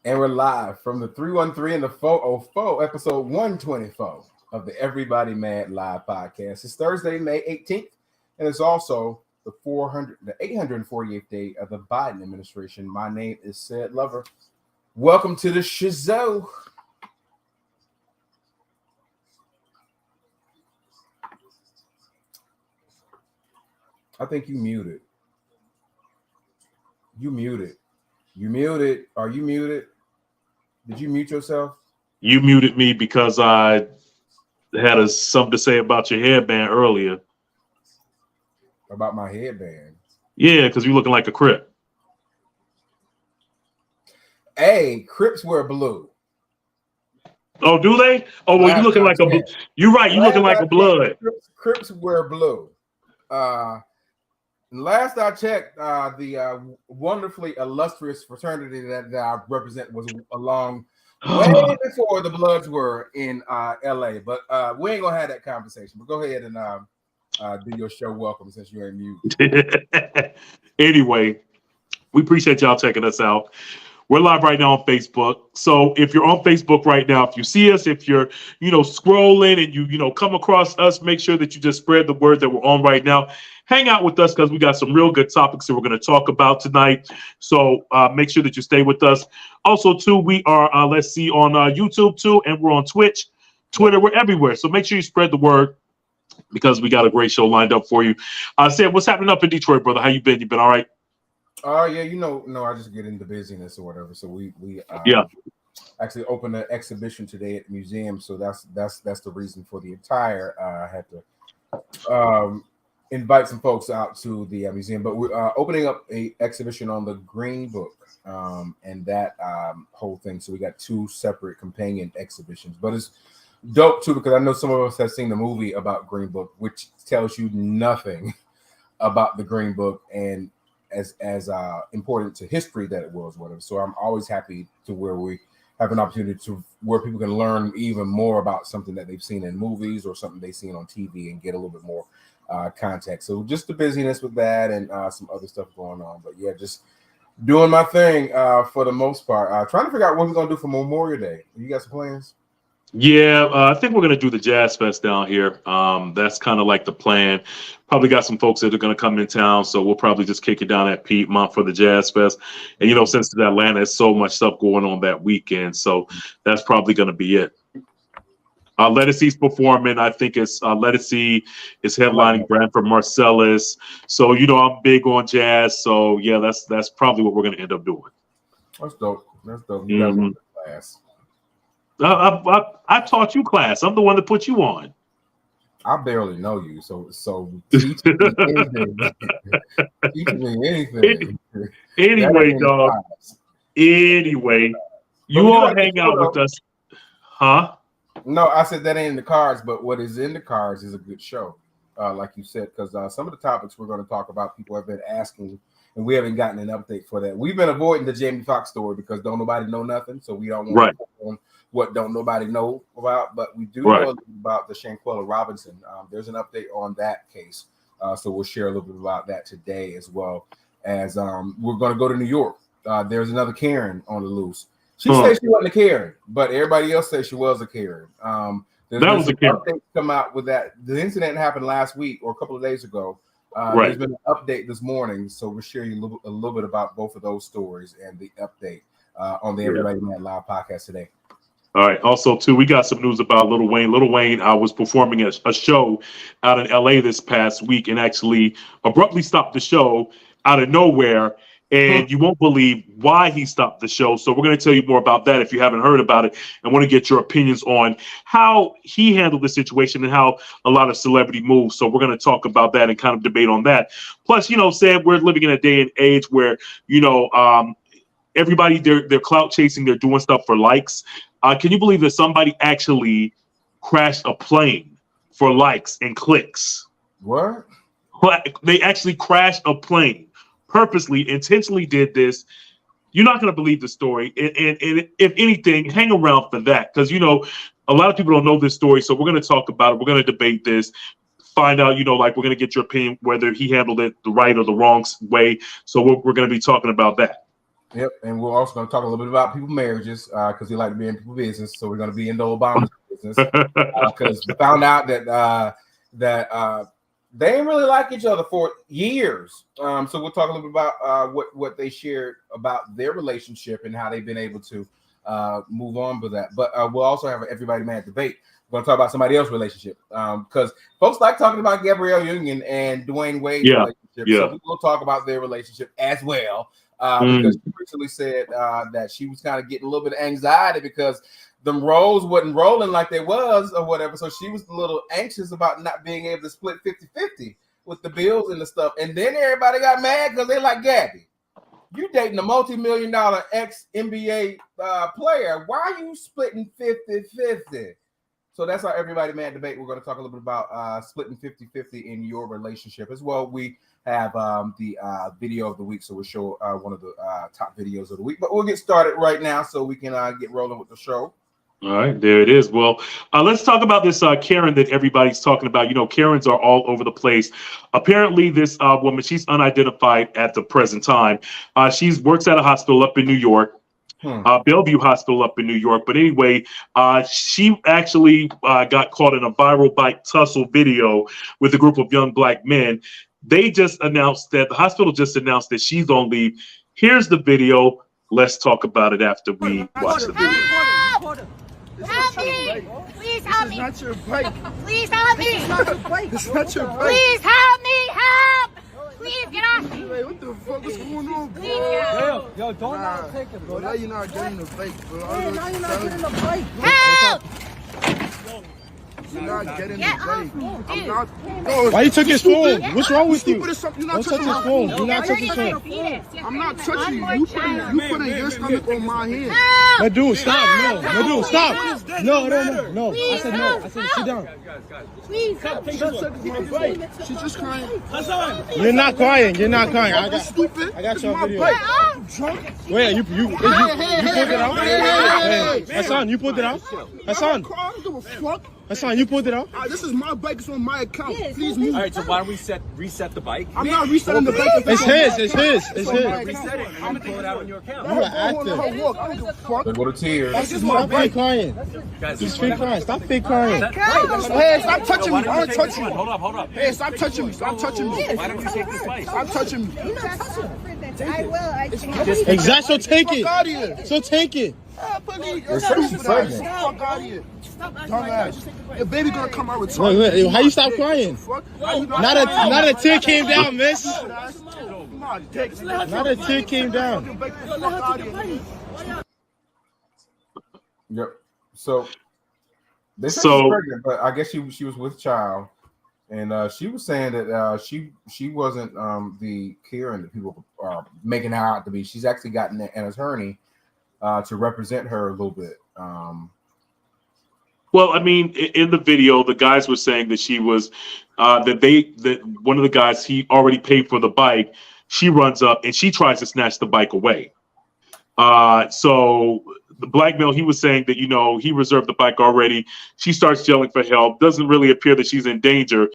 And we're live from the 313 and the 404, episode 124 of the Everybody Mad Live podcast. It's Thursday, May 18th, and it's also the 848th day of the Biden administration. My name is Said Lover. Welcome to the Shizzo. I think you muted. You muted. You muted. Are you muted? Did you mute yourself? You muted me because I had something to say about your headband earlier. About my headband? Yeah, because you're looking like a Crip. Hey, Crips wear blue. Oh, do they? Oh, well, you're looking like a. You're right. You're looking like a blood. Crips wear blue. Last I checked, the wonderfully illustrious fraternity that I represent was along way before the Bloods were in LA. But we ain't gonna have that conversation. But go ahead and do your show. Welcome, since you ain't mute. Anyway, we appreciate y'all checking us out. We're live right now on Facebook. So if you're on Facebook right now, if you see us, if you're, scrolling and you come across us, make sure that you just spread the word that we're on right now. Hang out with us because we got some real good topics that we're going to talk about tonight. So make sure that you stay with us. Also, too, we are, on YouTube, too, and we're on Twitch, Twitter, we're everywhere. So make sure you spread the word because we got a great show lined up for you. Sam, what's happening up in Detroit, brother? How you been? You been all right? Oh yeah, no, I just get into busyness or whatever. So we actually opened an exhibition today at the museum. So that's the reason for the entire. I had to invite some folks out to the museum, but we're opening up a exhibition on the Green Book and that whole thing. So we got two separate companion exhibitions, but it's dope too because I know some of us have seen the movie about Green Book, which tells you nothing about the Green Book and as important to history that it was, whatever. So I'm always happy to where we have an opportunity to where people can learn even more about something that they've seen in movies or something they've seen on TV and get a little bit more context. So just the busyness with that and some other stuff going on. But yeah, just doing my thing for the most part. Trying to figure out what we're gonna do for Memorial Day. You got some plans? Yeah, I think we're going to do the Jazz Fest down here. That's kind of like the plan. Probably got some folks that are going to come in town, so we'll probably just kick it down at Piedmont for the Jazz Fest. And, since it's Atlanta, there's so much stuff going on that weekend, so that's probably going to be it. Lettucey's performing. I think it's Lettucey is headlining Branford Marcellus. So, I'm big on jazz. So, yeah, that's probably what we're going to end up doing. That's dope. You got a class. I taught you class. I'm the one that put you on. I barely know you, so teach me anything. Teach me anything. Anyway, dog. Anyway, you all hang out with us, huh? No, I said that ain't in the cards, but what is in the cards is a good show, like you said, because some of the topics we're going to talk about, people have been asking, and we haven't gotten an update for that. We've been avoiding the Jamie Foxx story because don't nobody know nothing, so we don't want to on what don't nobody know about, but we do know about the Shanquella Robinson. There's an update on that case, so we'll share a little bit about that today as well as we're going to go to New York. There's another Karen on the loose. She said she wasn't a Karen, but everybody else said she was a Karen. There's That been was a some Karen. updates come out with that. The incident happened last week or a couple of days ago. Right. There's been an update this morning, so we're sharing a little bit about both of those stories and the update on the Everybody Mad Live podcast today. All right. Also, too, we got some news about Lil Wayne. Lil Wayne was performing a show out in LA this past week and actually abruptly stopped the show out of nowhere. And you won't believe why he stopped the show. So we're going to tell you more about that if you haven't heard about it and want to get your opinions on how he handled the situation and how a lot of celebrity moves. So we're going to talk about that and kind of debate on that. Plus, Sam, we're living in a day and age where, everybody, they're clout chasing. They're doing stuff for likes. Can you believe that somebody actually crashed a plane for likes and clicks? What? They actually crashed a plane. Purposely, intentionally did this. You're not going to believe the story. And if anything, hang around for that. Because, a lot of people don't know this story. So we're going to talk about it. We're going to debate this. Find out, we're going to get your opinion, whether he handled it the right or the wrong way. So we're going to be talking about that. Yep. And we're also going to talk a little bit about people's marriages because they like to be in people's business. So we're going to be into Obama's business because we found out that they didn't really like each other for years. So we'll talk a little bit about what they shared about their relationship and how they've been able to move on with that. But we'll also have an Everybody Mad debate. We're going to talk about somebody else's relationship because folks like talking about Gabrielle Union and Dwayne Wade's relationship. Yeah. So we will talk about their relationship as well because she recently said that she was kind of getting a little bit of anxiety because them roles wasn't rolling like they was or whatever. So she was a little anxious about not being able to split 50-50 with the bills and the stuff. And then everybody got mad because they like, Gabby, you dating a multi-million-dollar ex-NBA player. Why are you splitting 50-50? So that's our Everybody Mad debate. We're going to talk a little bit about splitting 50-50 in your relationship as well. We have the video of the week, so we'll show one of the top videos of the week. But we'll get started right now so we can get rolling with the show. All right, there it is. Well, let's talk about this Karen that everybody's talking about. Karens are all over the place. Apparently, this woman, she's unidentified at the present time. She works at a hospital up in New York, Bellevue Hospital up in New York. But anyway, she actually got caught in a viral bike tussle video with a group of young black men. They just announced that the hospital just announced that she's on leave. Here's the video. Let's talk about it after we watch the video. Help me! Please help me! This is not your bike. Please help me! This is not your bike. This is not your bike. Please help me! Help! Please get off me! Wait, what the fuck is going on, bro? Please get off me! Yo, don't not take it, bro. Now you're not getting the bike, bro. Hey, now you're not getting the bike, bro. Help! You're not getting Get the off bike. me, I'm dude. not. Bro, Why you took his phone? What's wrong with you? stupid as something. You're not Don't touch touching his my phone. phone. Do not touch his phone. I'm not touching you. You putting your stomach on my hand. No, dude, stop. No, dude, stop. No. I said no. I said sit down. Please help me! She's just crying. You're not crying. I got Stupid. I got This your is my video. bike. Wait, you pulled it out? Hey. Hassan, you pulled it out? Hassan, I don't give a fuck. Hassan, you pulled it out? This is my bike. It's on my account. Please move. All right, so why don't we reset the bike? I'm not resetting the bike. It's his. Reset it. I'm gonna pull it out on your account. You an actor. I don't give a fuck. There go to tears. This is my Stop fake bike. crying. Guys, He's fake crying. Stop fake crying. Hey, stop touching me. I don't touch you. Hold up. Hey, stop touching me. Stop touching me. Why don't you take this bike? Stop touching me. I will. Exactly. So take Fuck it. out of here. So take it. You're pregnant. Fuck out of here. Dumbass. Your baby gonna come out retarded. Wait, how you stop crying? Fuck. Not a tear came down, miss. Come on, dick. Not a tear came down. Fuck out of here. Yep. So they said she was pregnant, but I guess she was with child, and she was saying that she wasn't the Karen that people are making her out to be. She's actually gotten an attorney to represent her a little bit. Well, I mean, in the video, the guys were saying that she was that one of the guys, he already paid for the bike. She runs up and she tries to snatch the bike away. So the black male, he was saying that, he reserved the bike already. She starts yelling for help. Doesn't really appear that she's in danger,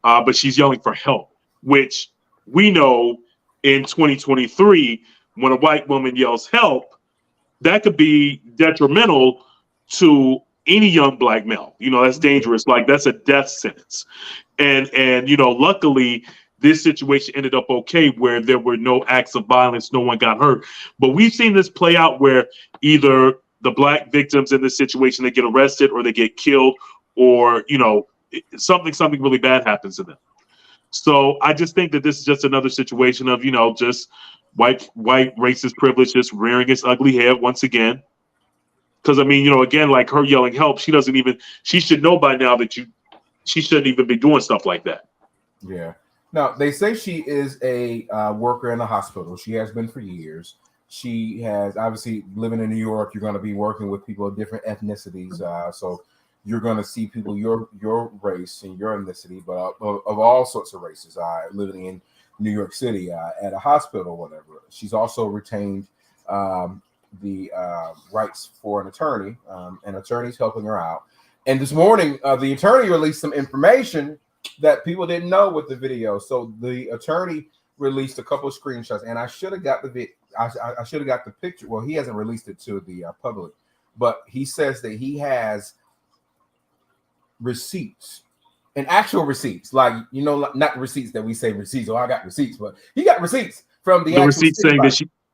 but she's yelling for help, which we know in 2023, when a white woman yells help, that could be detrimental to any young black male. You know, that's dangerous. Like, that's a death sentence. And you know, luckily this situation ended up okay, where there were no acts of violence, no one got hurt. But we've seen this play out where either the black victims in this situation, they get arrested or they get killed, or, you know, something really bad happens to them. So I just think that this is just another situation of, you know, just white racist privilege just rearing its ugly head once again. Because, I mean, you know, again, like her yelling help, she should know by now that she shouldn't even be doing stuff like that. Yeah. Now, they say she is a worker in a hospital. She has been for years. She has, obviously, living in New York, you're going to be working with people of different ethnicities. So you're going to see people your race and your ethnicity, but of all sorts of races living in New York City at a hospital or whatever. She's also retained the rights for an attorney. An attorney's helping her out. And this morning, the attorney released some information that people didn't know with the video. So the attorney released a couple of screenshots, and I should have got I should have got the picture. Well, he hasn't released it to the public, but he says that he has receipts and actual receipts, like, you know, not receipts that we say receipts. Oh, I got receipts, but he got receipts from the receipt saying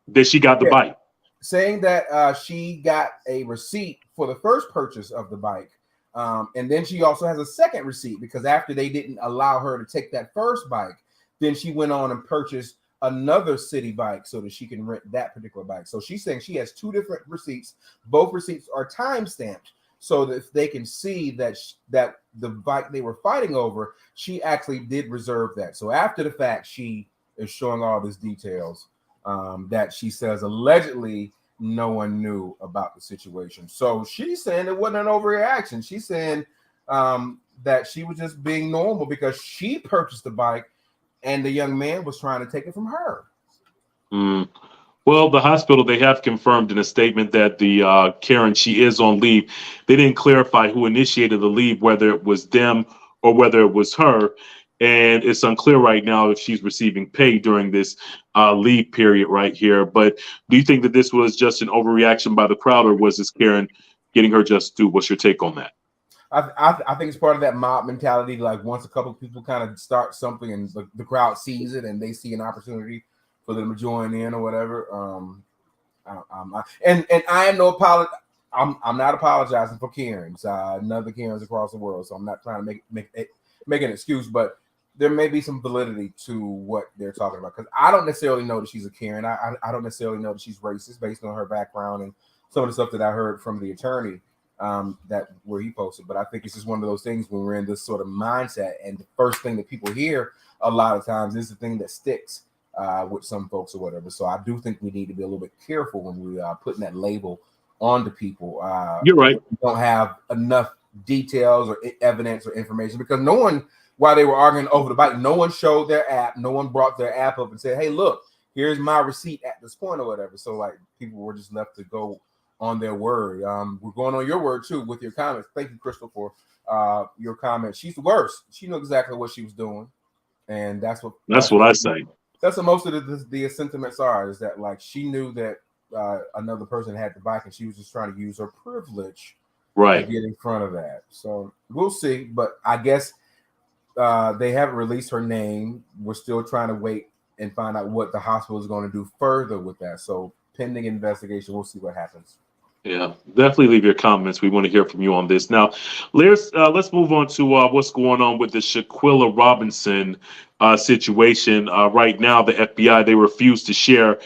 that she got the bike, saying that she got a receipt for the first purchase of the bike. And then she also has a second receipt, because after they didn't allow her to take that first bike, then she went on and purchased another city bike so that she can rent that particular bike. So she's saying she has two different receipts. Both receipts are time stamped, so that if they can see that that the bike they were fighting over, she actually did reserve that. So after the fact, she is showing all these details that she says allegedly no one knew about the situation. So she's saying it wasn't an overreaction. She's saying that she was just being normal because she purchased the bike and the young man was trying to take it from her. Well, the hospital, they have confirmed in a statement that the Karen, she is on leave. They didn't clarify who initiated the leave, whether it was them or whether it was her. And it's unclear right now if she's receiving pay during this leave period right here. But do you think that this was just an overreaction by the crowd, or was this Karen getting her just due? What's your take on that? I think it's part of that mob mentality. Like, once a couple of people kind of start something and the crowd sees it and they see an opportunity for them to join in or whatever. And I am no apology. I'm not apologizing for Karens, another Karens across the world. So I'm not trying to make an excuse, but there may be some validity to what they're talking about, because I don't necessarily know that she's a Karen. I don't necessarily know that she's racist based on her background and some of the stuff that I heard from the attorney that where he posted. But I think it's just one of those things when we're in this sort of mindset, and the first thing that people hear a lot of times is the thing that sticks with some folks or whatever. So I do think we need to be a little bit careful when we are putting that label onto people. You're right. We don't have enough details or evidence or information, because no one, while they were arguing over the bike, no one showed their app. No one brought their app up and said, hey, look, here's my receipt at this point or whatever. So, like, people were just left to go on their word. We're going on your word too with your comments. Thank you, Crystal, for your comments. She's the worst. She knew exactly what she was doing, and that's what I say. That's what most of the sentiments are, is that, like, she knew that another person had the bike and she was just trying to use her privilege to get in front of that. So we'll see, but I guess they haven't released her name. We're still trying to wait and find out what the hospital is going to do further with that. So pending investigation, we'll see what happens. Yeah, definitely leave your comments. We want to hear from you on this. Now, let's move on to what's going on with the Shanquella Robinson situation. Right now, the FBI, they refuse to share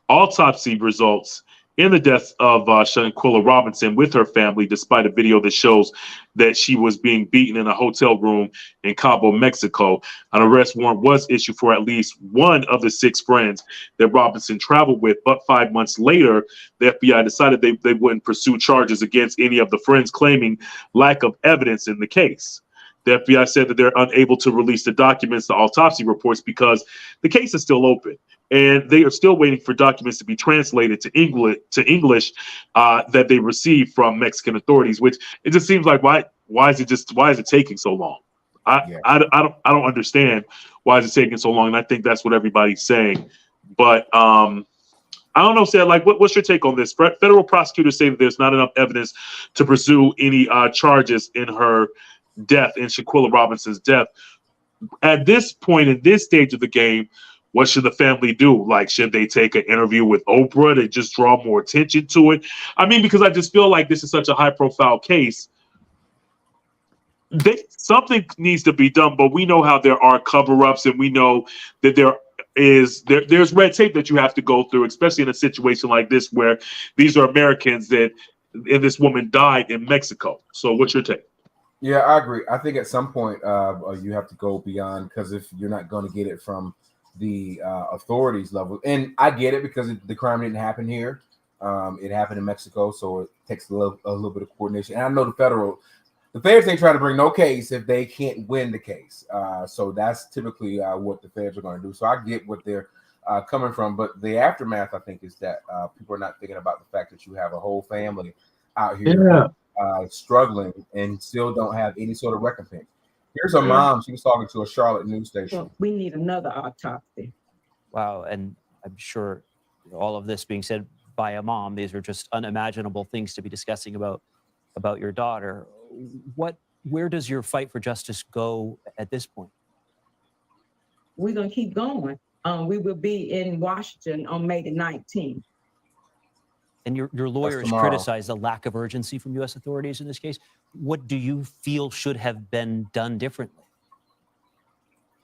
autopsy results in the death of Shanquella Robinson with her family, despite a video that shows that she was being beaten in a hotel room in Cabo, Mexico. An arrest warrant was issued for at least one of the 6 friends that Robinson traveled with, but 5 months later, the FBI decided they wouldn't pursue charges against any of the friends, claiming lack of evidence in the case. The FBI said that they're unable to release the documents, the autopsy reports, because the case is still open. And they are still waiting for documents to be translated to English that they received from Mexican authorities. Which it just seems like why is it taking so long? I don't understand why is it taking so long. And I think that's what everybody's saying. But I I don't know, Sad, like, what's your take on this? Federal prosecutors say that there's not enough evidence to pursue any charges in her death, in Shanquella Robinson's death. At this point, in this stage of the game, what should the family do? Like, should they take an interview with Oprah to just draw more attention to it? I mean, because I just feel like this is such a high-profile case. Something needs to be done, but we know how there are cover-ups, and we know that there's red tape that you have to go through, especially in a situation like this where these are Americans and this woman died in Mexico. So what's your take? Yeah, I agree. I think at some point you have to go beyond, because if you're not going to get it from the authorities level, and I get it because the crime didn't happen here. It happened in Mexico, so it takes a little bit of coordination. And I know the feds ain't trying to bring no case if they can't win the case. So that's typically what the feds are going to do. So I get what they're coming from, but the aftermath, I think, is that people are not thinking about the fact that you have a whole family out here struggling and still don't have any sort of recompense. Here's her mom. She was talking to a Charlotte news station. Well, we need another autopsy. Wow, and I'm sure all of this being said by a mom, these are just unimaginable things to be discussing about your daughter. Where does your fight for justice go at this point? We're gonna keep going. We will be in Washington on May the 19th. And your lawyer has criticized the lack of urgency from U.S. authorities in this case. What do you feel should have been done differently?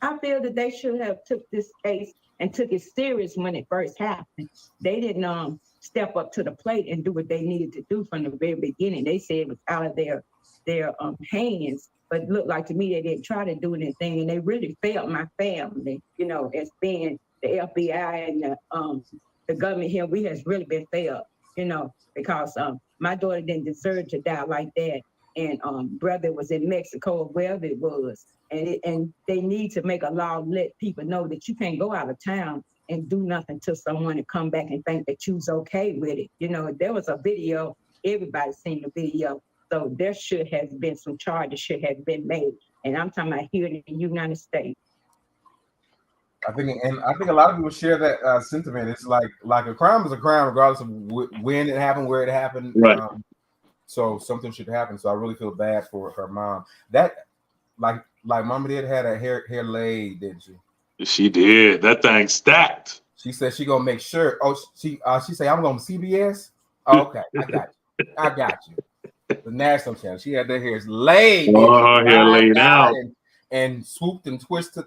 I feel that they should have took this case and took it serious when it first happened. They didn't step up to the plate and do what they needed to do from the very beginning. They said it was out of their hands, but it looked like to me they didn't try to do anything, and they really failed my family, as being the FBI and the government here. We has really been failed, because my daughter didn't deserve to die like that, and brother was in Mexico or wherever it was, and they need to make a law, let people know that you can't go out of town and do nothing to someone and come back and think that you's okay with it. There was a video, everybody's seen the video. So there should have been some charges should have been made. And I'm talking about here in the United States. I think a lot of people share that sentiment. It's like a crime is a crime, regardless of when it happened, where it happened. Right. So something should happen. So I really feel bad for her mom. That, like Mama did, had her hair laid, didn't she? She did. That thing stacked. She said she gonna make sure. Oh, she said I'm going to CBS. Oh, okay, I got you. The national channel. She had their hair laid. Hair laid out and swooped and twisted.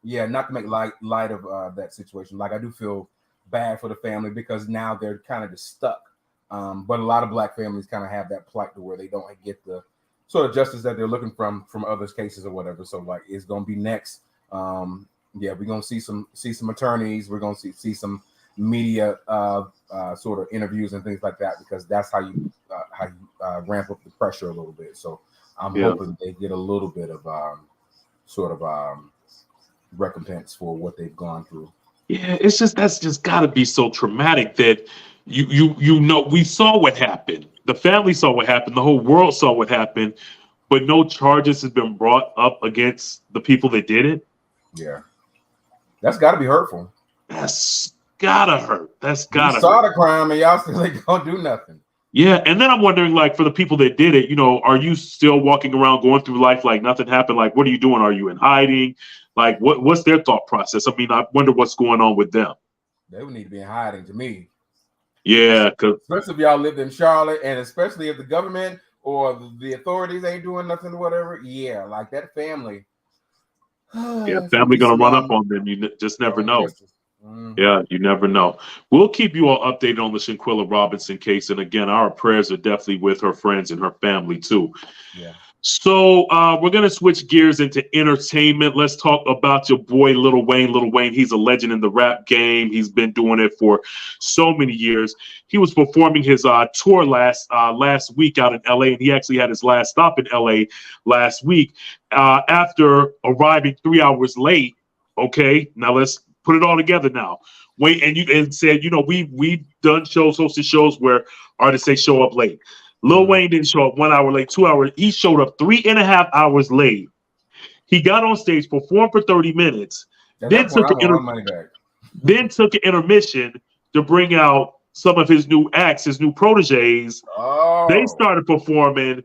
Yeah, not to make light of that situation. Like, I do feel bad for the family because now they're kind of just stuck. But a lot of Black families kind of have that plight to where they don't get the sort of justice that they're looking from others' cases or whatever. So like, it's gonna be next. We're gonna see some attorneys. We're gonna see some media sort of interviews and things like that, because that's how you ramp up the pressure a little bit. So I'm hoping they get a little bit of recompense for what they've gone through. Yeah, that's just got to be so traumatic that we saw what happened. The family saw what happened. The whole world saw what happened, but no charges has been brought up against the people that did it. Yeah, that's got to be hurtful. That's gotta hurt. That's gotta. You saw the crime and y'all still ain't gonna do nothing. Yeah, and then I'm wondering, like, for the people that did it, are you still walking around going through life like nothing happened? Like, what are you doing? Are you in hiding? Like, what's their thought process? I mean, I wonder what's going on with them. They would need to be in hiding, to me. Yeah, because especially if y'all lived in Charlotte, and especially if the government or the authorities ain't doing nothing or whatever. Yeah, like that family. Family gonna run up on them. You just never know. Yeah, you never know. We'll keep you all updated on the Shanquella Robinson case, and again, our prayers are definitely with her friends and her family too. Yeah. So we're gonna switch gears into entertainment. Let's talk about your boy Lil Wayne. Lil Wayne, he's a legend in the rap game. He's been doing it for so many years. He was performing his tour last week out in LA, and he actually had his last stop in LA last week after arriving 3 hours late. Okay, now let's put it all together now. Wait, and said, we've done hosted shows where artists say show up late. Lil Wayne didn't show up 1 hour late, 2 hours. He showed up 3.5 hours late. He got on stage, performed for 30 minutes. Then took an interview. then took an intermission to bring out some of his new acts, his new proteges. Oh, They started performing,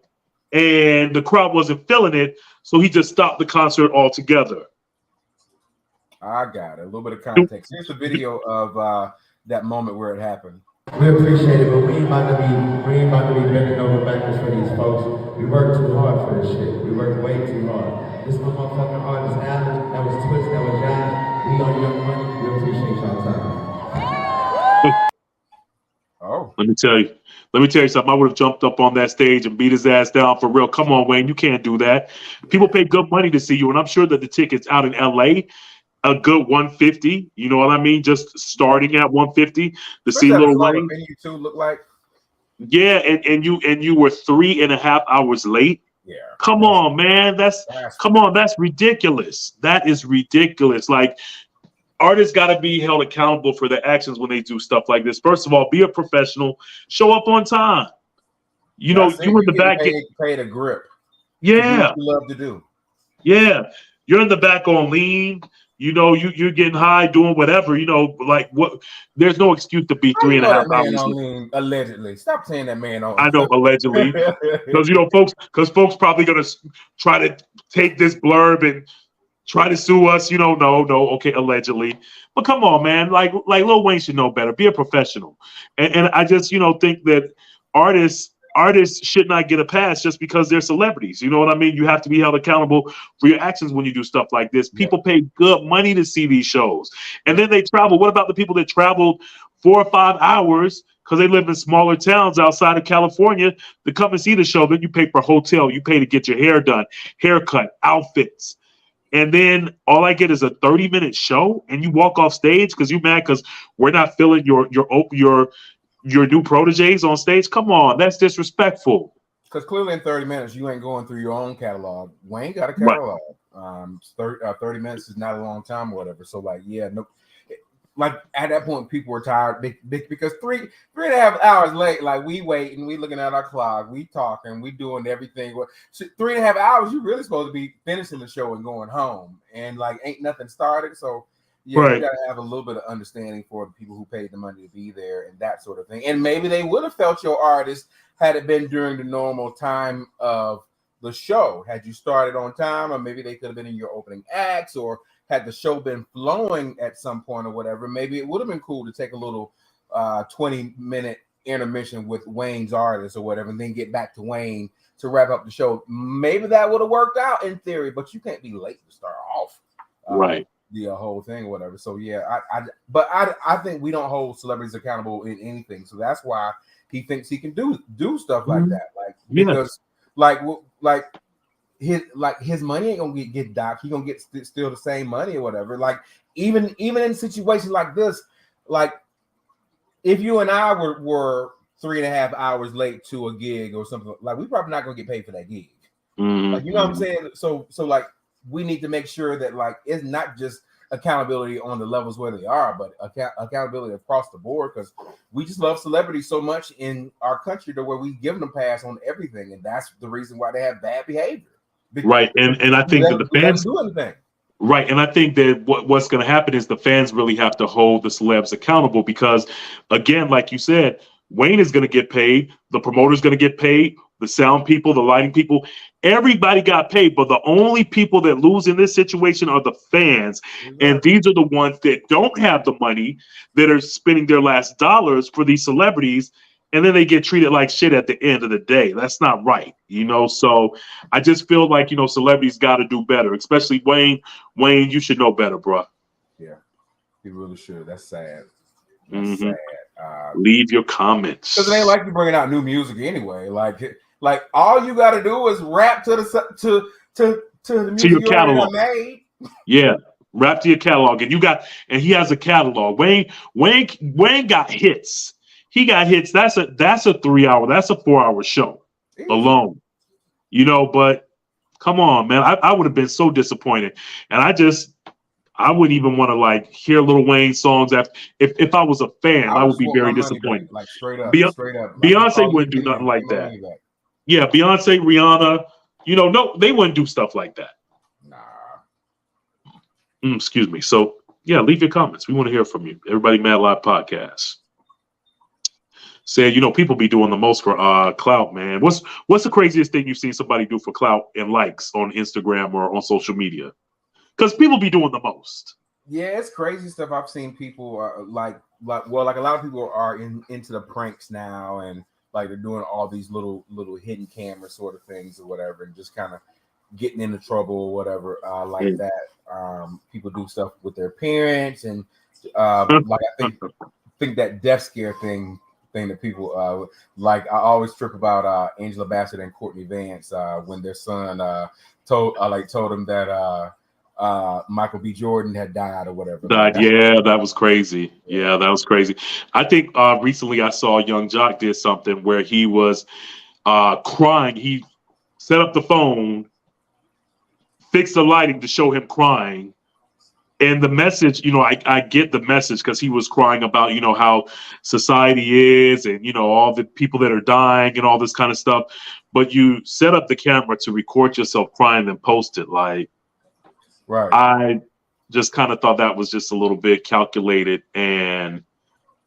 and the crowd wasn't feeling it, so he just stopped the concert altogether. I got it. A little bit of context. Here's the video of that moment where it happened. We appreciate it, but we ain't about to be bending over backwards for these folks. We work too hard for this shit. We work way too hard. This motherfucking artist Alan, that was Twist, that was Jive. We on Young Money. We appreciate y'all time. Oh, Let me tell you something. I would have jumped up on that stage and beat his ass down for real. Come on, Wayne, you can't do that. People pay good money to see you, and I'm sure that the tickets out in LA, a good 150. You know what I mean? Just starting at 150 to see Lil Wayne. You two look like. Yeah, and you were 3.5 hours late. Yeah. Come on, man. That's ridiculous. That is ridiculous. Like, artists got to be held accountable for their actions when they do stuff like this. First of all, be a professional. Show up on time. You know, you in the back. Paid a grip. Yeah. You love to do. Yeah. You're in the back on lean. You know, you're getting high, doing whatever. You know, like what? There's no excuse to be 3.5 hours. Allegedly, stop saying that man on. I know, allegedly, because folks probably gonna try to take this blurb and try to sue us. You know, no, okay, allegedly. But come on, man, like Lil Wayne should know better. Be a professional, and I just think that artists should not get a pass just because they're celebrities. You know what I mean? You have to be held accountable for your actions when you do stuff like this. People pay good money to see these shows. And then they travel. What about the people that traveled 4 or 5 hours because they live in smaller towns outside of California to come and see the show? Then you pay for hotel. You pay to get your hair done, haircut, outfits. And then all I get is a 30-minute show and you walk off stage because you mad because we're not feeling your new proteges on stage. Come on, that's disrespectful. Because clearly in 30 minutes you ain't going through your own catalog. Wayne got a catalog. Right. 30 minutes is not a long time or whatever. So like at that point people were tired because 3.5 hours late. Like we waiting, we looking at our clock, we talking, we doing everything. So 3.5 hours, you really supposed to be finishing the show and going home, and like ain't nothing started. So. Yeah, right. You got to have a little bit of understanding for the people who paid the money to be there and that sort of thing. And maybe they would have felt your artist had it been during the normal time of the show. Had you started on time, or maybe they could have been in your opening acts, or had the show been flowing at some point or whatever, maybe it would have been cool to take a little 20-minute intermission with Wayne's artist or whatever, and then get back to Wayne to wrap up the show. Maybe that would have worked out in theory, but you can't be late to start off. Right. The whole thing or whatever. So yeah, I think we don't hold celebrities accountable in anything. So that's why he thinks he can do stuff like that. Like because his money ain't gonna get docked. He gonna get still the same money or whatever. Like even in situations like this, like if you and I were 3.5 hours late to a gig or something, like we probably not gonna get paid for that gig. Like you know what I'm saying? So like. We need to make sure that like it's not just accountability on the levels where they are, but accountability across the board, because we just love celebrities so much in our country to where we give them a pass on everything, and that's the reason why they have bad behavior. Right, and I think that the fans do anything. Right, and I think that what's going to happen is the fans really have to hold the celebs accountable because, again, like you said, Wayne is going to get paid, the promoter's going to get paid, the sound people, the lighting people, everybody got paid, but the only people that lose in this situation are the fans. Exactly. And these are the ones that don't have the money, that are spending their last dollars for these celebrities, and then they get treated like shit at the end of the day. That's not right, So I just feel like, celebrities got to do better, especially Wayne. Wayne, you should know better, bro. Yeah, he really should. That's sad. That's sad. Leave your comments. Because it ain't like you bringing out new music anyway. Like all you got to do is rap to the music to your catalog. Made. Yeah, rap to your catalog, and he has a catalog. Wayne got hits. He got hits. That's a 3-hour. That's a 4-hour show alone. But come on, man. I would have been so disappointed, and I wouldn't even want to hear Lil Wayne songs after. If I was a fan, I would be very disappointed. Like straight up. Beyonce wouldn't do nothing like that. Yeah, Beyonce, Rihanna, no, they wouldn't do stuff like that. Nah. Excuse me. So Yeah, leave your comments. We want to hear from you. Everybody Mad Live Podcast. Said, people be doing the most for clout, man. What's the craziest thing you've seen somebody do for clout and likes on Instagram or on social media? Because people be doing the most. Yeah, it's crazy stuff. I've seen people like a lot of people are into the pranks now, and like they're doing all these little hidden camera sort of things or whatever, and just kind of getting into trouble or whatever that. People do stuff with their parents, and like I think that death scare thing that people like. I always trip about Angela Bassett and Courtney Vance when their son told them that Michael B. Jordan had died or whatever. Yeah, that was crazy. Yeah, that was crazy. I think recently I saw Young Jock did something where he was crying. He set up the phone, fixed the lighting to show him crying. And the message, I get the message because he was crying about, how society is and, all the people that are dying and all this kind of stuff. But you set up the camera to record yourself crying and post it. Like, right. I just kind of thought that was just a little bit calculated, and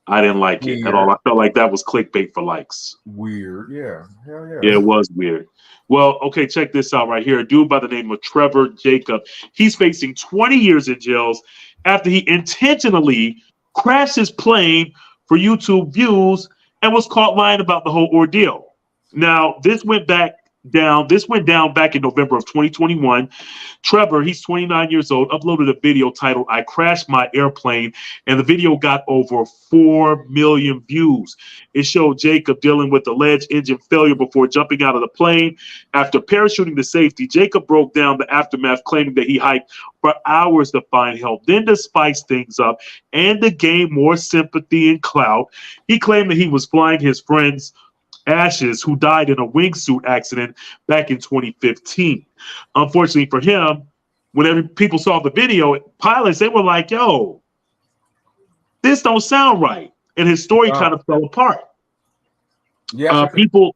I didn't like it at all. I felt like that was clickbait for likes. Weird. Yeah. Hell yeah. Yeah, it was weird. Well, okay, check this out right here. A dude by the name of Trevor Jacob. He's facing 20 years in jail after he intentionally crashed his plane for YouTube views and was caught lying about the whole ordeal. Now, this went down back in November of 2021. Trevor, he's 29 years old, uploaded a video titled "I Crashed My Airplane," and the video got over 4 million views. It showed Jacob dealing with alleged engine failure before jumping out of the plane. After parachuting to safety, Jacob broke down the aftermath, claiming that he hiked for hours to find help. Then, to spice things up and to gain more sympathy and clout, he claimed that he was flying his friend's Ashes, who died in a wingsuit accident back in 2015. Unfortunately for him, whenever people saw the video, pilots, they were like, yo, this don't sound right. And his story kind of fell apart. Yeah. People,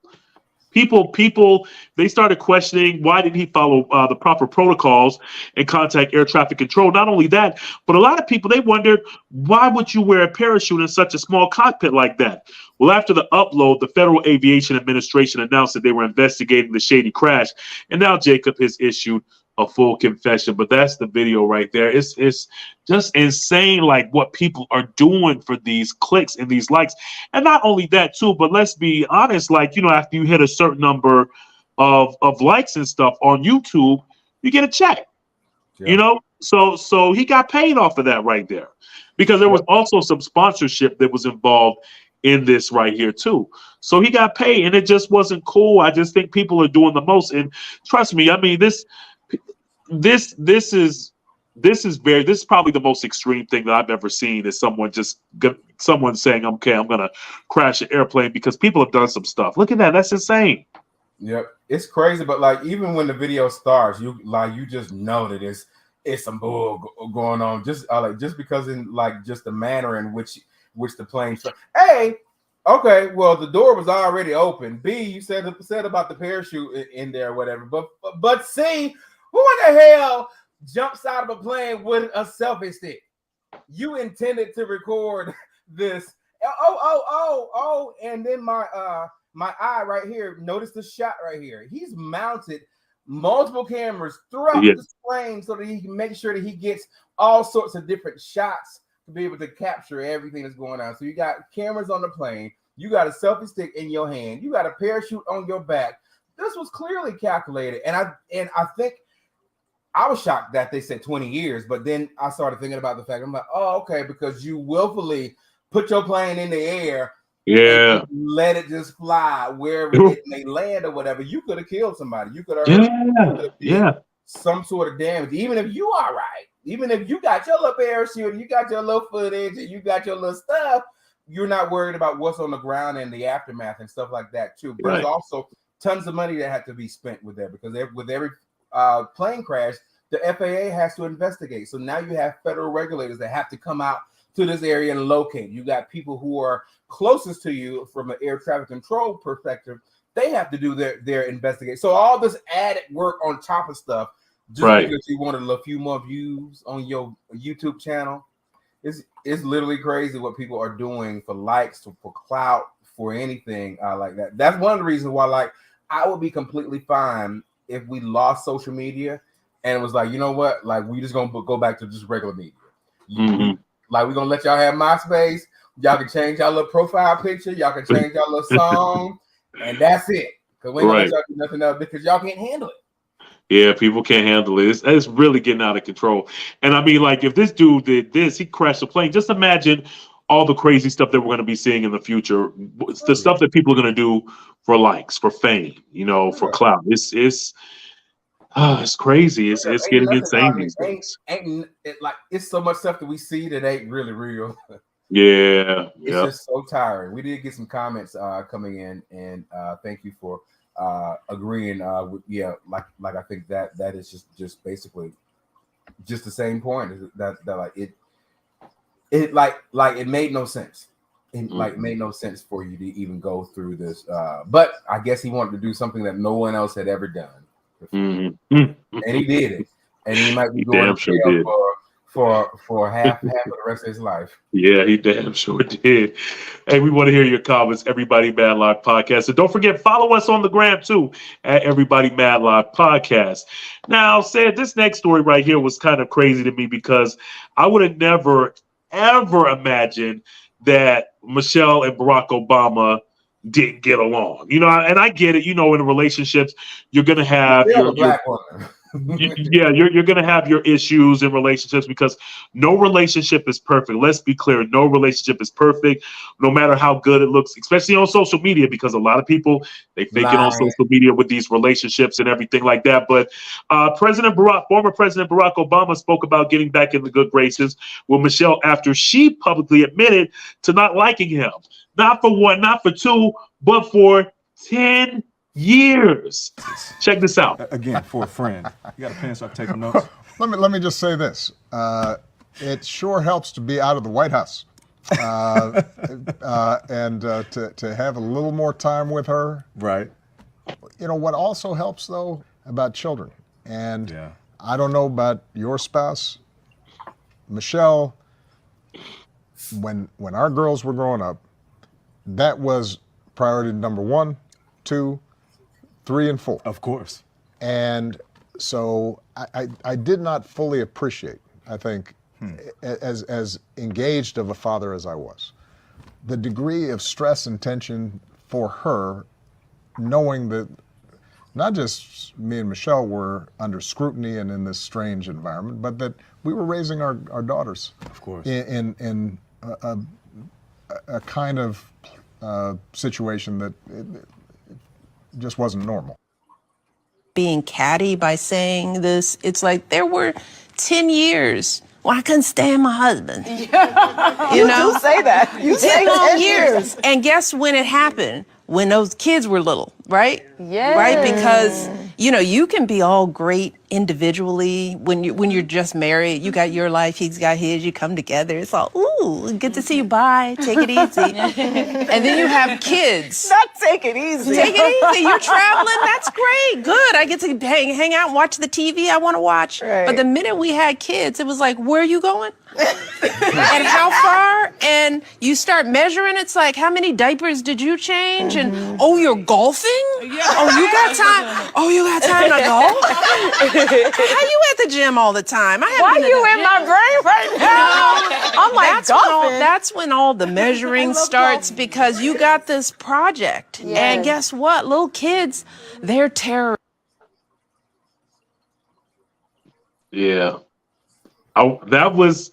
they started questioning why didn't he follow the proper protocols and contact air traffic control. Not only that, but a lot of people, they wondered, why would you wear a parachute in such a small cockpit like that? Well, after the upload, the Federal Aviation Administration announced that they were investigating the shady crash, and now Jacob has issued a full confession. But that's the video right there. It's just insane, like what people are doing for these clicks and these likes. And not only that too, but let's be honest, like, after you hit a certain number of likes and stuff on YouTube, you get a check. Yeah. So he got paid off of that right there, because there was also some sponsorship that was involved in this right here too. So he got paid, and it just wasn't cool. I just think people are doing the most. And trust me, I mean, this is probably the most extreme thing that I've ever seen, is someone saying, okay, I'm gonna crash an airplane, because people have done some stuff. Look at that. That's insane. Yep. It's crazy, but like, even when the video starts, you just know that it's some bull going on, just because in like just the manner in which the plane started. A, okay, well, the door was already open. B, you said about the parachute in there or whatever. But C, who in the hell jumps out of a plane with a selfie stick? You intended to record this. Oh, and then my eye right here. Notice the shot right here. He's mounted multiple cameras throughout the plane so that he can make sure that he gets all sorts of different shots to be able to capture everything that's going on. So you got cameras on the plane, you got a selfie stick in your hand, you got a parachute on your back. This was clearly calculated. And I think I was shocked that they said 20 years, but then I started thinking about the fact, I'm like, oh, okay, because you willfully put your plane in the air, and let it just fly wherever it may land or whatever. You could have killed somebody. You could have some sort of damage, even if you are right. Even if you got your little parachute and you got your little footage and you got your little stuff, you're not worried about what's on the ground and the aftermath and stuff like that too. But there's also tons of money that had to be spent with that, because with every plane crash, the FAA has to investigate. So now you have federal regulators that have to come out to this area and locate. You got people who are closest to you from an air traffic control perspective. They have to do their investigate. So all this added work on top of stuff, just because you wanted a few more views on your YouTube channel, it's literally crazy what people are doing for likes, for clout, for anything like that. That's one of the reasons why, like, I would be completely fine if we lost social media and it was like, you know what, like, we just gonna go back to just regular media. Like, we're gonna let y'all have MySpace. Y'all can change y'all little profile picture. Y'all can change y'all little song, and that's it. Because we ain't gonna let y'all do nothing else because y'all can't handle it. Yeah, people can't handle it. It's really getting out of control. And I mean, like, if this dude did this, he crashed a plane. Just imagine all the crazy stuff that we're going to be seeing in the future. It's the stuff that people are going to do for likes, for fame, you know, for clout. It's crazy. It's getting insane these days. Ain't it, like, it's so much stuff that we see that ain't really real. Yeah, it's just so tiring. We did get some comments coming in, and thank you for agreeing with like I think that is just basically just the same point that like it made no sense. It made no sense for you to even go through this. But I guess he wanted to do something that no one else had ever done. And he did it. And he might be going to jail for half of the rest of his life. Yeah, he damn sure did. Hey, we want to hear your comments. Everybody Mad Live Podcast. And don't forget, follow us on the gram too at Everybody Mad Live Podcast. Now, said this next story right here was kind of crazy to me because I would have never, ever imagined that Michelle and Barack Obama didn't get along. You know, and I get it. You know, in relationships, you're going to have your black woman. Yeah, you're going to have your issues in relationships because no relationship is perfect. Let's be clear. No relationship is perfect, no matter how good it looks, especially on social media, because a lot of people, they fake it on social media with these relationships and everything like that. But former President Barack Obama spoke about getting back in the good graces with Michelle after she publicly admitted to not liking him. Not for one, not for two, but for 10 years. Check this out. Again, for a friend. You got a pen so I can take notes? Let me just say this. It sure helps to be out of the White House. And to have a little more time with her. Right. You know, what also helps, though, about children. And I don't know about your spouse. Michelle, when our girls were growing up, that was priority number 1, 2, 3, and 4. Of course. And so I did not fully appreciate, I think, as engaged of a father as I was, the degree of stress and tension for her, knowing that not just me and Michelle were under scrutiny and in this strange environment, but that we were raising our daughters, of course, in a kind of situation that it just wasn't normal. Being catty by saying this, it's like there were 10 years when I couldn't stand my husband. You know? do say that. You say 10 long years. And guess when it happened? When those kids were little, right? Yeah. Right? Because, you know, you can be all great individually when you're just married. You got your life, he's got his, you come together. It's all, ooh, good to see you, bye, take it easy. And then you have kids. Not take it easy. Take it easy, you're traveling, that's great, good. I get to hang out and watch the TV I want to watch. Right. But the minute we had kids, it was like, where are you going? And how far? And you start measuring, it's like, how many diapers did you change? And, oh, you're golfing? Oh, you got time? Oh, you got time to golf? How you at the gym all the time? Why you in my brain right now? I'm like, that's when all the measuring starts because you got this project. Yes. And guess what? Little kids, they're terrorists. Yeah. That was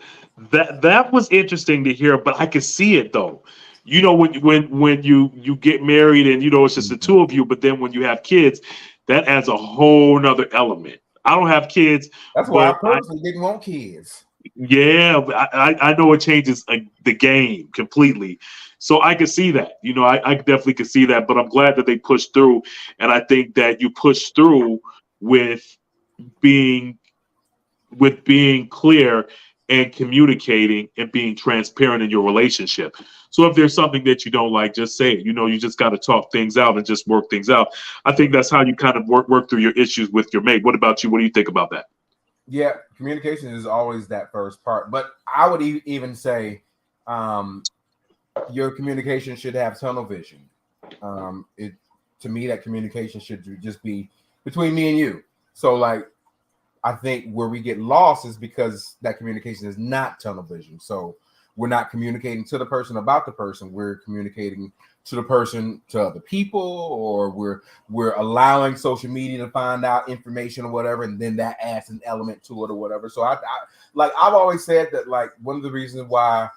interesting to hear, but I could see it though. You know, when you get married and, you know, it's just the two of you, but then when you have kids, that adds a whole nother element. I don't have kids. That's why I personally didn't want kids. Yeah, I know it changes the game completely. So I could see that. You know, I definitely could see that, but I'm glad that they pushed through. And I think that you push through with being clear and communicating and being transparent in your relationship. So if there's something that you don't like, just say it. You know, you just got to talk things out and just work things out. I think that's how you kind of work through your issues with your mate. What about you? What do you think about that? Yeah, communication is always that first part. But I would even say your communication should have tunnel vision. It to me that communication should just be between me and you. So like I think where we get lost is because that communication is not tunnel vision. So we're not communicating to the person about the person. We're communicating to the person to other people, or we're allowing social media to find out information or whatever, and then that adds an element to it or whatever. So I like I've always said that like one of the reasons why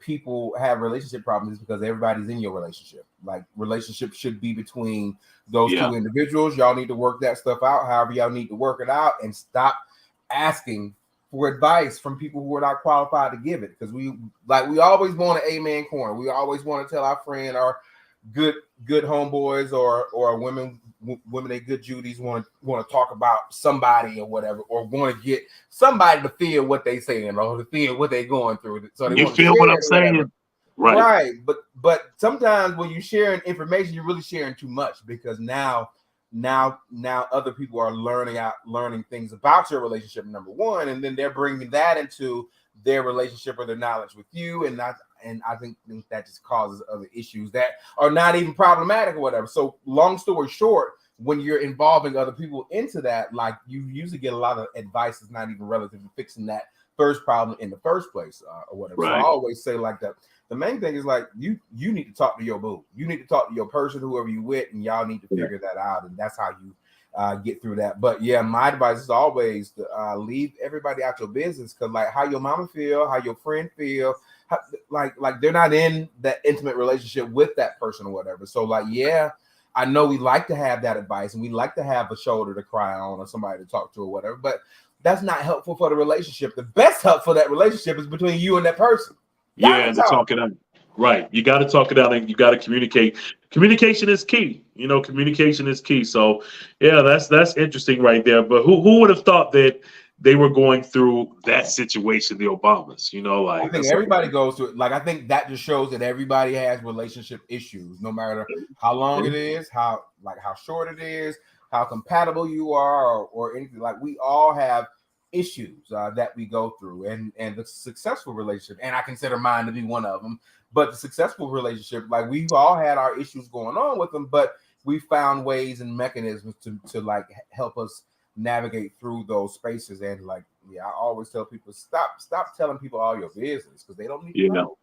people have relationship problems is because everybody's in your relationship. Like relationships should be between those two individuals. Y'all need to work that stuff out however y'all need to work it out, and stop asking for advice from people who are not qualified to give it. Because we always want an amen corner. We always want to tell our friend or good homeboys or women they good Judies want to talk about somebody or whatever, or want to get somebody to feel what they saying or to feel what they going through. So they you want feel to what I'm saying, right? But sometimes when you're sharing information, you're really sharing too much, because now other people are learning things about your relationship, number one, and then they're bringing that into their relationship or their knowledge with you, and I think that just causes other issues that are not even problematic or whatever. So long story short, when you're involving other people into that, like you usually get a lot of advice that's not even relative to fixing that first problem in the first place or whatever. Right. So I always say like that. The main thing is like you need to talk to your boo. You need to talk to your person, whoever you with, and y'all need to figure that out. And that's how you get through that. But yeah, my advice is always to leave everybody out your business, because like how your mama feel, how your friend feel, like they're not in that intimate relationship with that person or whatever. So like, yeah, I know we like to have that advice and we like to have a shoulder to cry on or somebody to talk to or whatever, but that's not helpful for the relationship. The best help for that relationship is between you and that person. Yeah, to talk it out. Right. You got to talk it out and you got to communicate. Communication is key. Communication is key. So yeah, that's interesting right there. But who would have thought that they were going through that situation, the Obamas? I think everybody goes through it. Like I think that just shows that everybody has relationship issues, no matter how long it is, how short it is, how compatible you are, or anything. Like we all have issues that we go through, and the successful relationship, and I consider mine to be one of them. But the successful relationship, like we've all had our issues going on with them, but we found ways and mechanisms to like help us navigate through those spaces. And like, yeah, I always tell people stop telling people all your business, because they don't need to know.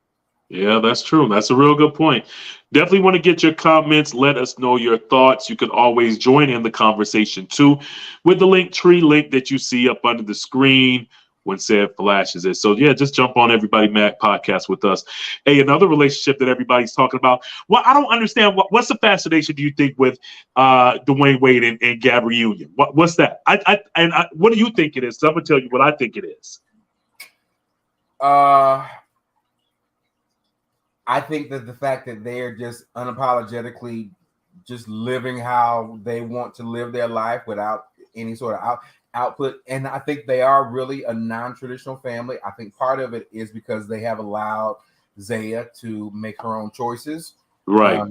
Yeah, that's true. That's a real good point. Definitely want to get your comments. Let us know your thoughts. You can always join in the conversation too with the Linktree link that you see up under the screen when Seb flashes it. So yeah, just jump on Everybody Mac podcast with us. Hey, another relationship that everybody's talking about. Well, I don't understand. What's the fascination, do you think, with Dwayne Wade and Gabrielle? What's that? What do you think it is? So I'm gonna tell you what I think it is. I think that the fact that they're just unapologetically just living how they want to live their life without any sort of output. And I think they are really a non-traditional family. I think part of it is because they have allowed Zaya to make her own choices. Right.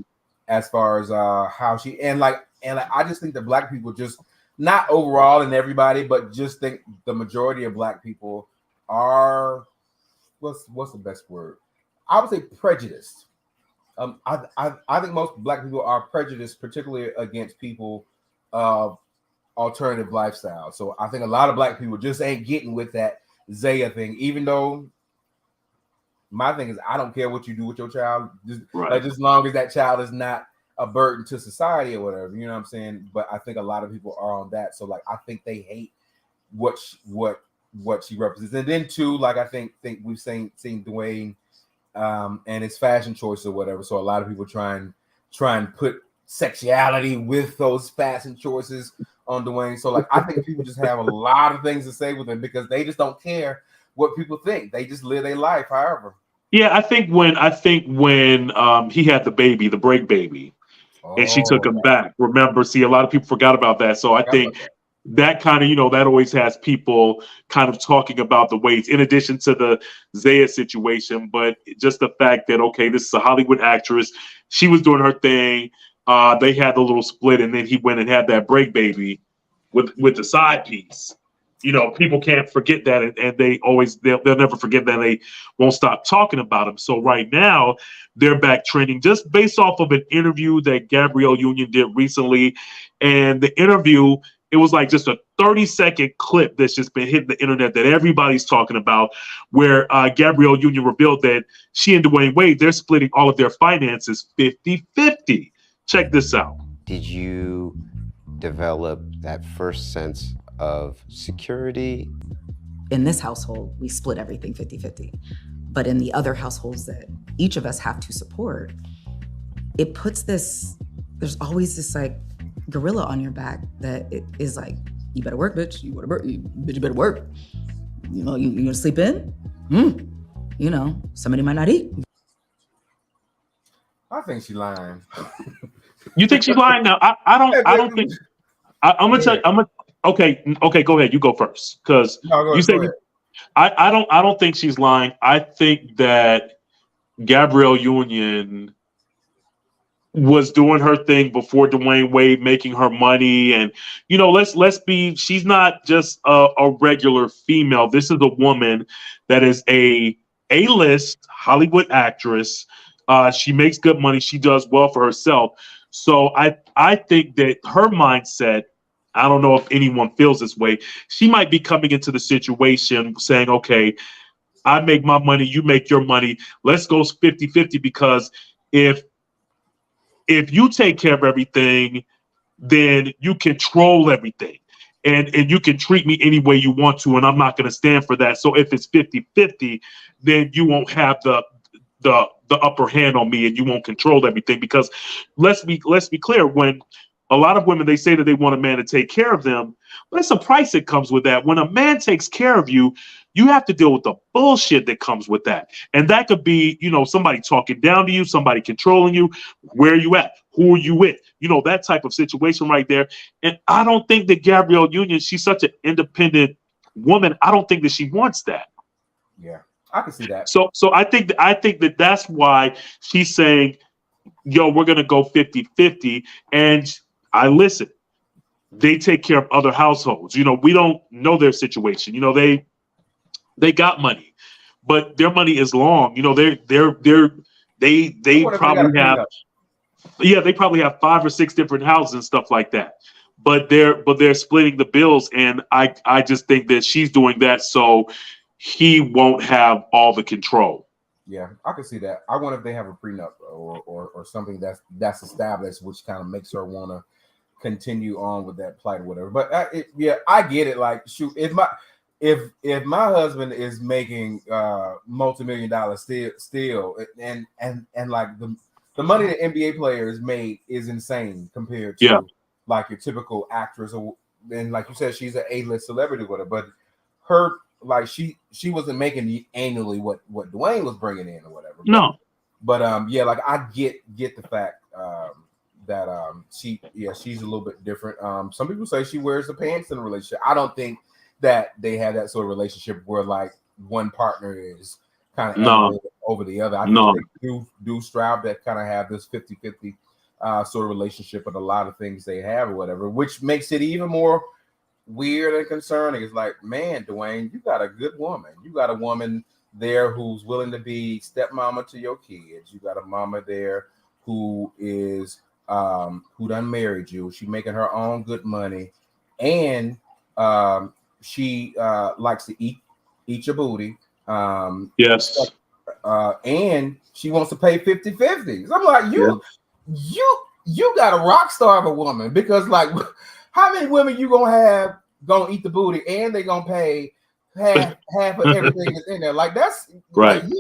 As far as how she, and I just think that Black people, just not overall and everybody, but just think the majority of Black people are, what's the best word? I would say prejudiced. I think most Black people are prejudiced, particularly against people of alternative lifestyle. So I think a lot of Black people just ain't getting with that Zaya thing, even though my thing is I don't care what you do with your child, just as long as that child is not a burden to society or whatever, you know what I'm saying? But I think a lot of people are on that. So like I think they hate what she represents. And then too, like I think we've seen Dwayne and his fashion choice or whatever. So a lot of people try and put sexuality with those fashion choices on Dwayne. So like I think people just have a lot of things to say with him, because they just don't care what people think. They just live their life however. Yeah, I think when he had the baby, the break baby, and she took him back. Remember, see, a lot of people forgot about that. So I think that kind of, that always has people kind of talking about the weights, in addition to the Zaya situation, but just the fact that, okay, this is a Hollywood actress. She was doing her thing. They had the little split, and then he went and had that break baby with the side piece. people can't forget that, and they'll never forget that. They won't stop talking about him. So right now they're back trending just based off of an interview that Gabrielle Union did recently. And the interview, it was like just a 30-second clip that's just been hitting the internet that everybody's talking about, where Gabrielle Union revealed that she and Dwayne Wade, they're splitting all of their finances 50-50. Check this out. Did you develop that first sense of security? In this household, we split everything 50-50. But in the other households that each of us have to support, it puts there's always this like gorilla on your back that it is like, you better work, bitch. You better work. Bitch, you better work. You gonna sleep in? Somebody might not eat. I think she's lying. You think she's lying? Now, I don't think. I'm gonna tell you. Okay. Go ahead. You go first, because you said I don't think she's lying. I think that Gabrielle Union was doing her thing before Dwayne Wade, making her money, and let's be. She's not just a regular female. This is a woman that is a A-list Hollywood actress. She makes good money. She does well for herself. So I think that her mindset, I don't know if anyone feels this way. She might be coming into the situation saying, okay, I make my money, you make your money. Let's go 50-50, because if you take care of everything, then you control everything. And you can treat me any way you want to, and I'm not going to stand for that. So if it's 50-50, then you won't have the upper hand on me, and you won't control everything. Because let's be clear, when a lot of women, they say that they want a man to take care of them, but it's a price that comes with that. When a man takes care of you, you have to deal with the bullshit that comes with that. And that could be, somebody talking down to you, somebody controlling you, where you at, who are you with, that type of situation right there. And I don't think that Gabrielle Union, she's such an independent woman. I don't think that she wants that. Yeah, I can see that. So I think that that's why she's saying, yo, we're going to go 50-50. And I listen. They take care of other households. We don't know their situation. They got money, but their money is long. They probably have, they probably have 5 or 6 different houses and stuff like that. But they're splitting the bills, and I just think that she's doing that so he won't have all the control. Yeah, I can see that. I wonder if they have a prenup or something that's established, which kind of makes her want to continue on with that plight or whatever. But I get it. Like, shoot, if my husband is making multi-million-dollar still, and like the money that NBA players made is insane compared to like your typical actress, and like you said, she's an A-list celebrity with her, but her, like, she wasn't making annually what Dwayne was bringing in or whatever. No, but like I get the fact that she's a little bit different. Some people say she wears the pants in a relationship. I don't think that they have that sort of relationship where like one partner is kind of over the other. I think they do strive to kind of have this 50-50 sort of relationship with a lot of things they have or whatever, which makes it even more weird and concerning. It's like, man, Dwayne, you got a good woman. You got a woman there who's willing to be stepmama to your kids. You got a mama there who is who done married you. She making her own good money, and she likes to eat your booty. Yes. And she wants to pay 50-50. So I'm like, you got a rock star of a woman, because like, how many women you gonna eat the booty and they gonna pay half of everything that's in there? Like, that's right. Like,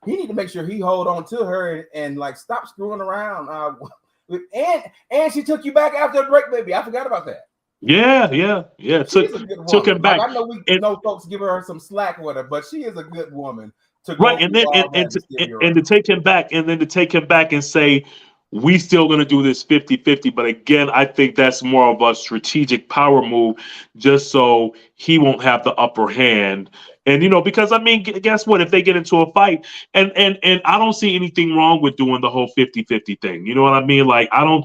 he need to make sure he hold on to her and like stop screwing around. And she took you back after a break, baby. I forgot about that. Yeah. Took him back. Like, I know we know folks give her some slack with her, but she is a good woman. Right, and then to take him back, and then to take him back and say, we still going to do this 50-50. But again, I think that's more of a strategic power move, just so he won't have the upper hand. And, because I mean, guess what? If they get into a fight, and I don't see anything wrong with doing the whole 50-50 thing. You know what I mean? Like, I don't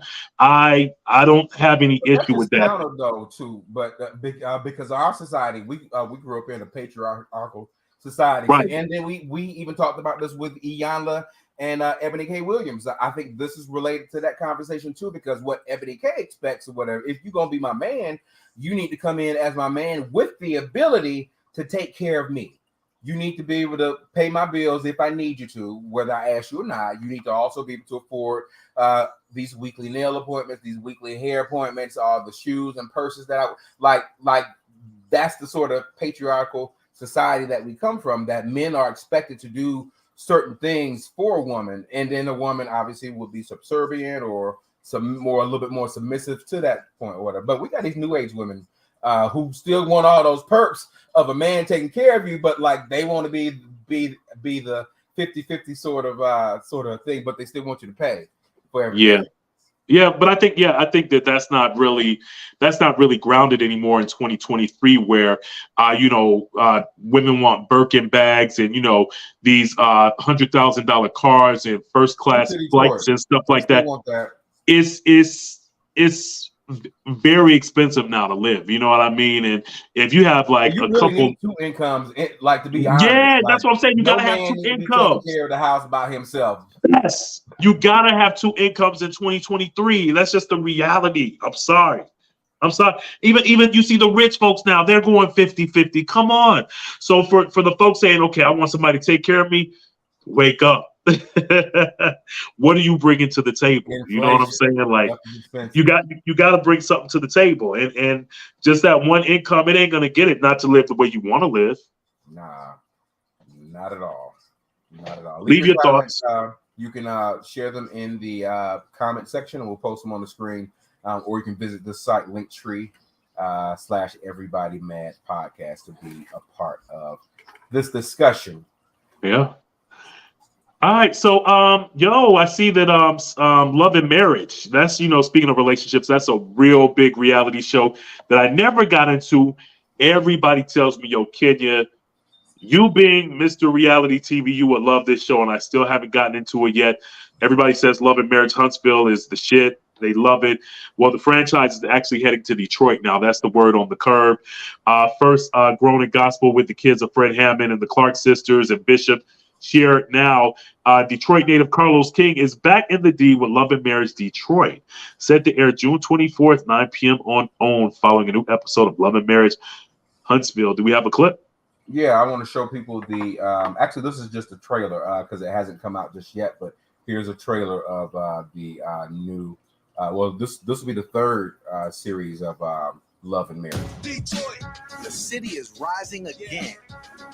have any issue with that. Counter though, too, but because our society, we grew up in a patriarchal society, right? And then we even talked about this with Iyanla and Ebony K. Williams. I think this is related to that conversation too, because what Ebony K. expects or whatever, if you're gonna be my man, you need to come in as my man with the ability to take care of me. You need to be able to pay my bills if I need you to, whether I ask you or not. You need to also be able to afford these weekly nail appointments, these weekly hair appointments, all the shoes and purses that I like. That's the sort of patriarchal society that we come from, that men are expected to do certain things for a woman, and then a woman obviously will be subservient or a little bit more submissive to that point or whatever. But we got these new age women who still want all those perks of a man taking care of you, but like they want to be the 50-50 sort of thing, but they still want you to pay for everything. Yeah, but I think that's not really grounded anymore in 2023, where women want Birkin bags and these $100,000 cars and first class flights and stuff like that. It's very expensive now to live. You know what I mean? And if you have like you a really couple, need two incomes, like to be honest. Yeah, that's what I'm saying. You gotta have two incomes. Taking care of the house by himself. Yes, you gotta have two incomes in 2023. That's just the reality. I'm sorry. Even you see the rich folks now, they're going 50-50. Come on. So for the folks saying, okay, I want somebody to take care of me, wake up. What are you bringing to the table? Inflation. You know what I'm saying? Like you got to bring something to the table, and just that one income, it ain't gonna get it. Not to live the way you want to live. Nah, not at all. Not at all. Leave your thoughts. You can share them in the comment section, and we'll post them on the screen. Or you can visit the site Linktree /Everybody Mad Podcast to be a part of this discussion. Yeah. All right, so I see that Love and Marriage. That's speaking of relationships, that's a real big reality show that I never got into. Everybody tells me, Kenya, you being Mr. Reality TV, you would love this show, and I still haven't gotten into it yet. Everybody says Love and Marriage Huntsville is the shit. They love it. Well, the franchise is actually heading to Detroit now. That's the word on the curb. First, Grown in Gospel with the kids of Fred Hammond and the Clark sisters and Bishop. Share it now. Detroit native Carlos King is back in the D with Love and Marriage Detroit. Set to air June 24th, 9 p.m. on OWN, following a new episode of Love and Marriage Huntsville. Do we have a clip? Yeah, I want to show people the. Actually, this is just a trailer because it hasn't come out just yet. But here's a trailer of the new. This will be the third series of Love and Marriage. Detroit, the city is rising again.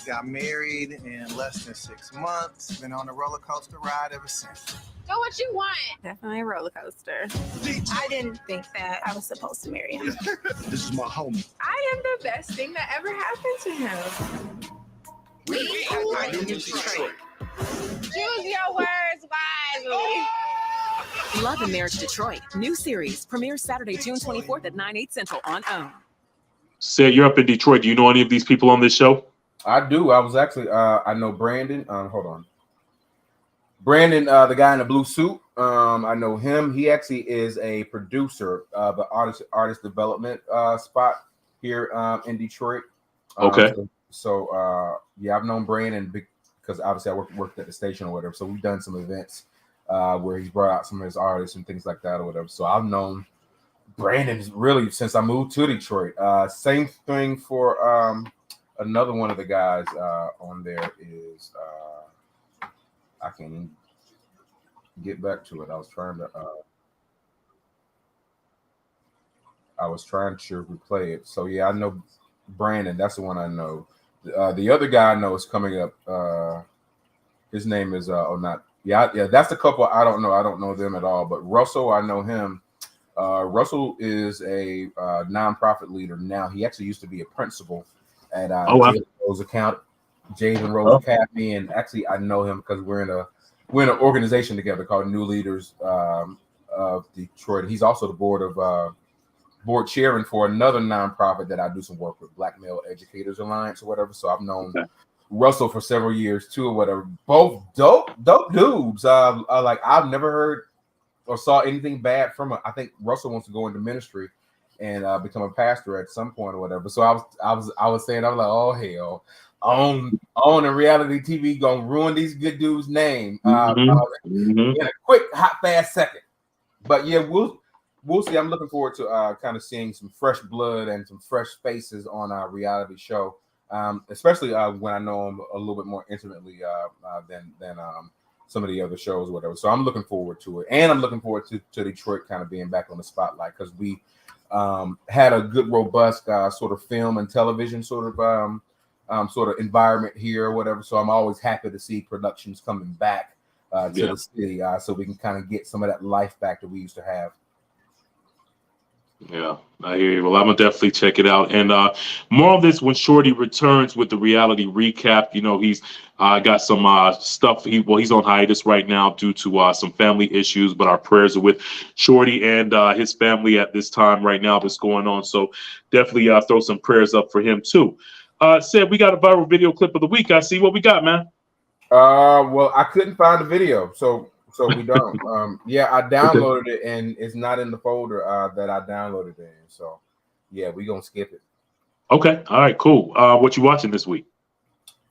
Got married in less than 6 months. Been on a roller coaster ride ever since. Go what you want. Definitely a roller coaster. I didn't think that I was supposed to marry him. This is my homie. I am the best thing that ever happened to him. We are Detroit. Choose your words wisely. Love and Marriage Detroit. New series. Premieres Saturday, June 24th at 9/8 Central on OWN. Say you're up in Detroit. Do you know any of these people on this show? I do. I was actually, I know Brandon. Hold on. Brandon, the guy in the blue suit. I know him. He actually is a producer of the artist development spot here in Detroit. Okay. Yeah, I've known Brandon because obviously I worked at the station or whatever. So we've done some events where he's brought out some of his artists and things like that or whatever. So I've known Brandon really since I moved to Detroit. Same thing for another one of the guys on there is I can't even get back to it. I was trying to replay it. So yeah, I know Brandon. That's the one I know. The other guy I know is coming up. His name is yeah. That's the couple I don't know. I don't know them at all. But Russell, I know him. Russell is a nonprofit leader now. He actually used to be a principal at Jaden Rose Academy, and actually I know him because we're in an organization together called New Leaders of Detroit. He's also the board chairman for another nonprofit that I do some work with, Black Male Educators Alliance or whatever. So I've known Russell for several years too, or whatever. Both dope dudes. Like I've never heard or saw anything bad from him. I think Russell wants to go into ministry and become a pastor at some point or whatever. So I was saying, I'm like, oh hell, on a reality TV gonna ruin these good dudes' name in a quick, hot, fast second. But yeah, we'll see. I'm looking forward to kind of seeing some fresh blood and some fresh faces on our reality show, especially when I know them a little bit more intimately than some of the other shows or whatever. So I'm looking forward to it, and I'm looking forward to Detroit kind of being back on the spotlight because we had a good, robust sort of film and television sort of environment here or whatever. So I'm always happy to see productions coming back to the city so we can kind of get some of that life back that we used to have. Yeah, I hear you. Well, I'm gonna definitely check it out. And more of this when Shorty returns with the reality recap. You know, he's got some stuff. He's on hiatus right now due to some family issues. But our prayers are with Shorty and his family at this time right now that's going on. So definitely throw some prayers up for him too. Said we got a viral video clip of the week. I see what we got, man. Well, I couldn't find the video, so we don't. I downloaded it and it's not in the folder that I downloaded it in. So yeah, we gonna skip it. Okay, all right, cool. What you watching this week?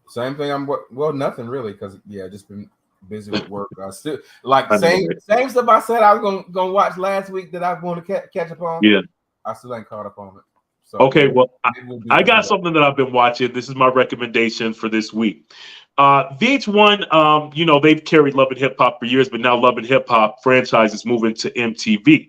Same thing. Nothing really, because just been busy with work. Still like same stuff I said I was gonna watch last week that I want to catch up on. Yeah, I still ain't caught up on it. So, okay, well, I got something that I've been watching. This is my recommendation for this week. VH1, they've carried Love and Hip Hop for years, but now Love and Hip Hop franchise is moving to MTV.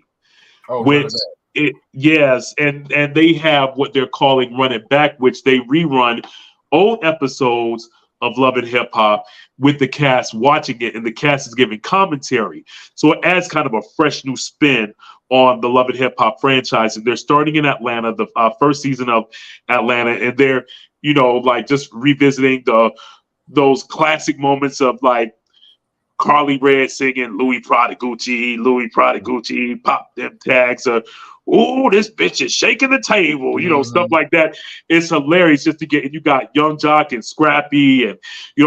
And they have what they're calling Run It Back, which they rerun old episodes of Love and Hip Hop with the cast watching it, and the cast is giving commentary. So it adds kind of a fresh new spin on the Love and Hip Hop franchise. And they're starting in Atlanta, the first season of Atlanta, and they're, like just revisiting those classic moments of like Carly Red singing Louis Prodigy, pop them tags, or oh, this bitch is shaking the table, stuff like that. It's hilarious just to get, and you got Young Jock and Scrappy, and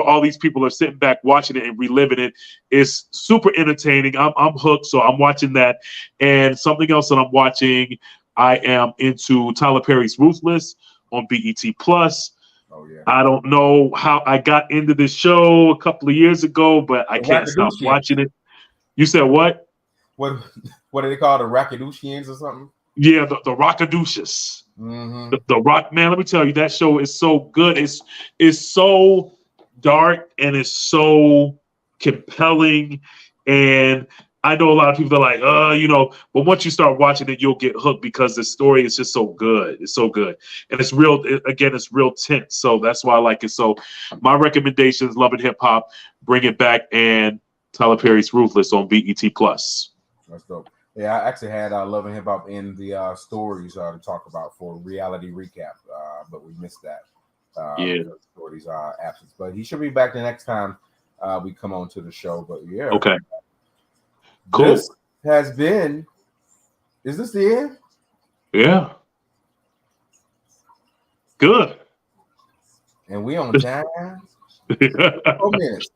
all these people are sitting back watching it and reliving it. It's super entertaining. I'm hooked, so I'm watching that. And something else that I'm watching, I am into Tyler Perry's Ruthless on BET Plus. Oh, yeah. I don't know how I got into this show a couple of years ago, but I can't stop watching it. You said what? What do they call the Rackadooshians or something? Yeah, the Rockadoocious. Mm-hmm. The Rock, man, let me tell you, that show is so good. It's so dark and it's so compelling. And I know a lot of people are like, but once you start watching it, you'll get hooked because the story is just so good. It's so good. And it's real, it's real tense. So that's why I like it. So my recommendations, Love and Hip Hop, Bring It Back, and Tyler Perry's Ruthless on BET Plus. That's dope. Yeah, I actually had Love and Hip Hop in the stories to talk about for reality recap, but we missed that. Stories absence. But he should be back the next time we come on to the show. But yeah. Okay. Cool. This has been. Is this the end? Yeah. Good. And we on time. 4 minutes.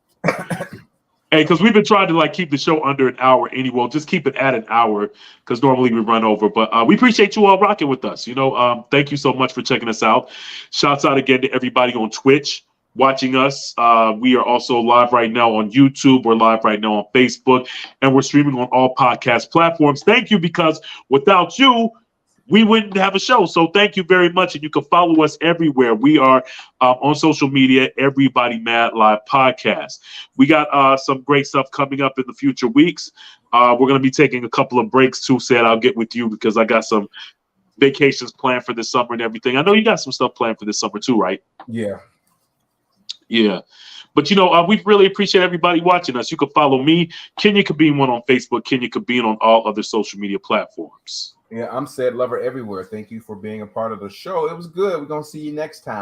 Hey, because we've been trying to keep the show under an hour anyway. We'll just keep it at an hour because normally we run over. But we appreciate you all rocking with us. Thank you so much for checking us out. Shouts out again to everybody on Twitch watching us. We are also live right now on YouTube. We're live right now on Facebook, and we're streaming on all podcast platforms. Thank you, because without you, we wouldn't have a show. So thank you very much. And you can follow us everywhere. We are on social media, Everybody Mad Live Podcast. We got some great stuff coming up in the future weeks. We're going to be taking a couple of breaks too, Said. I'll get with you because I got some vacations planned for this summer and everything. I know you got some stuff planned for this summer too, right? Yeah. Yeah. But, we really appreciate everybody watching us. You can follow me, Kenya Kabine 1 on Facebook, Kenya Kabine on all other social media platforms. Yeah, I'm Said Lover everywhere. Thank you for being a part of the show. It was good. We're going to see you next time.